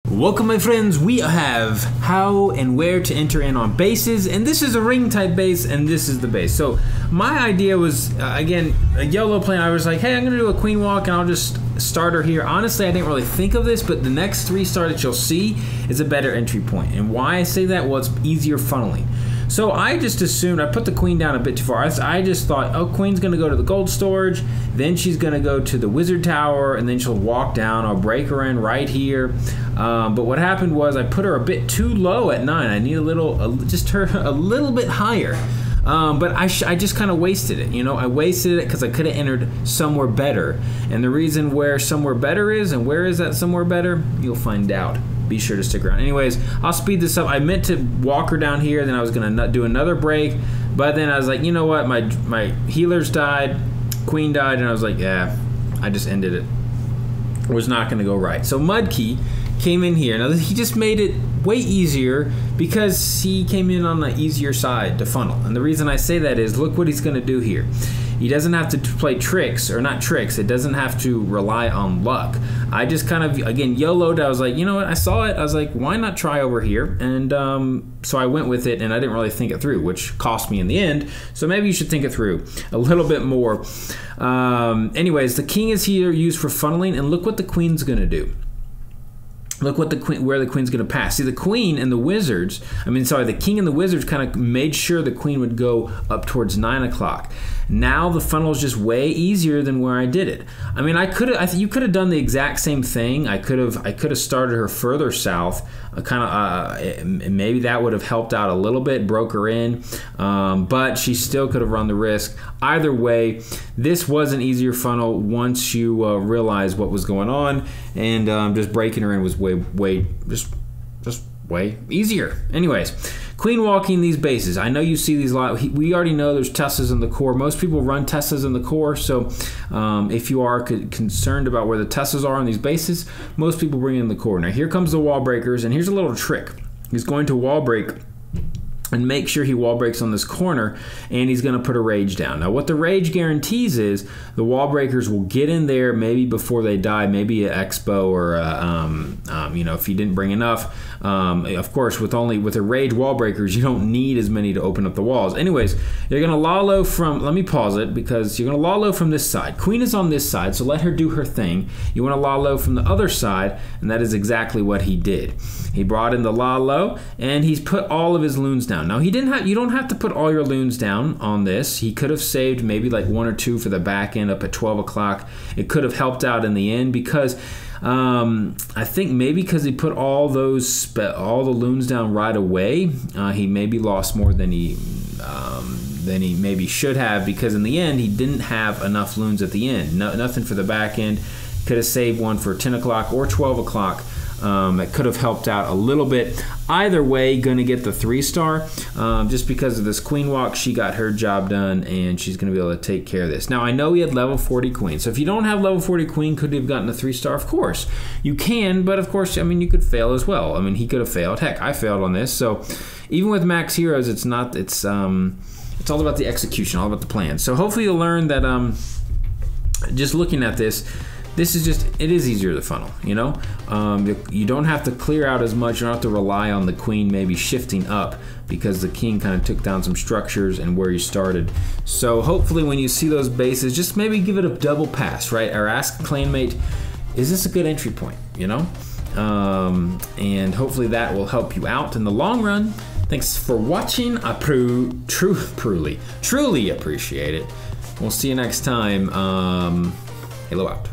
Welcome my friends, we have how and where to enter in on bases, and this is a ring type base and this is the base. So my idea was, again, a yellow plane. I was like, hey, I'm gonna do a queen walk and I'll just start her here. Honestly, I didn't really think of this, but the next 3-star that you'll see is a better entry point. And why I say that? Well, it's easier funneling. So I just assumed, I put the queen down a bit too far. I just thought, oh, queen's gonna go to the gold storage, then she's gonna go to the wizard tower, and then she'll walk down. I'll break her in right here. But what happened was I put her a bit too low at 9. I need just her a little bit higher. But I just kind of wasted it, you know. I wasted it because I could have entered somewhere better. And the reason where somewhere better is, and where is that somewhere better, you'll find out. Be sure to stick around. Anyways, I'll speed this up. I meant to walk her down here, then I was gonna do another break, but then I was like, you know what, my healers died, queen died, and I was like, yeah, I just ended it. It was not gonna go right. So Mudkey came in here. Now he just made it way easier because he came in on the easier side to funnel. And the reason I say that is, look what he's gonna do here. He doesn't have to play tricks, or not tricks, it doesn't have to rely on luck. I just kind of, again, YOLO'd. I was like, you know what, I saw it, I was like, why not try over here? And so I went with it, and I didn't really think it through, which cost me in the end. So maybe you should think it through a little bit more. Anyways, the king is here used for funneling, and look what the queen's gonna do. Look what where the queen's gonna pass. See, the queen and the wizards, the king and the wizards kind of made sure the queen would go up towards 9 o'clock. Now the funnel is just way easier than where I did it. I mean, you could have done the exact same thing. I could have started her further south, maybe that would have helped out a little bit, broke her in, but she still could have run the risk. Either way, this was an easier funnel once you realize what was going on, and just breaking her in was way easier. Anyways, queen walking these bases. I know you see these a lot. We already know there's Tessas in the core. Most people run Tessas in the core, so if you are concerned about where the Tessas are on these bases, most people bring in the core. Now here comes the wall breakers, and here's a little trick. He's going to wall break and make sure he wall breaks on this corner, and he's going to put a rage down. Now what the rage guarantees is the wall breakers will get in there maybe before they die, maybe an expo, or you know, if you didn't bring enough. Of course, with a rage wall breakers, you don't need as many to open up the walls. Anyways, you're going to lalo from, let me pause it, because you're going to lalo from this side. Queen is on this side, so let her do her thing. You want to lalo from the other side, and that is exactly what he did. He brought in the lalo, and he's put all of his loons down. Now you don't have to put all your loons down on this. He could have saved maybe like 1 or 2 for the back end up at 12 o'clock. It could have helped out in the end, because I think maybe because he put all the loons down right away, he maybe lost more than he maybe should have, because in the end he didn't have enough loons at the end. Nothing for the back end. Could have saved one for 10 o'clock or 12 o'clock. It could have helped out a little bit. Either way, gonna get the 3-star. Just because of this queen walk, she got her job done, and she's gonna be able to take care of this. Now I know he had level 40 queen, so if you don't have level 40 queen, could he have gotten a 3-star? Of course you can, but of course, I mean, you could fail as well. I mean, he could have failed. Heck, I failed on this. So even with max heroes, it's all about the execution, all about the plan. So hopefully you'll learn that just looking at this, it is easier to funnel, you know? You don't have to clear out as much. You don't have to rely on the queen maybe shifting up, because the king kind of took down some structures and where you started. So hopefully when you see those bases, just maybe give it a double pass, right? Or ask a clanmate, is this a good entry point, you know? And hopefully that will help you out in the long run. Thanks for watching. I truly appreciate it. We'll see you next time. Halo out.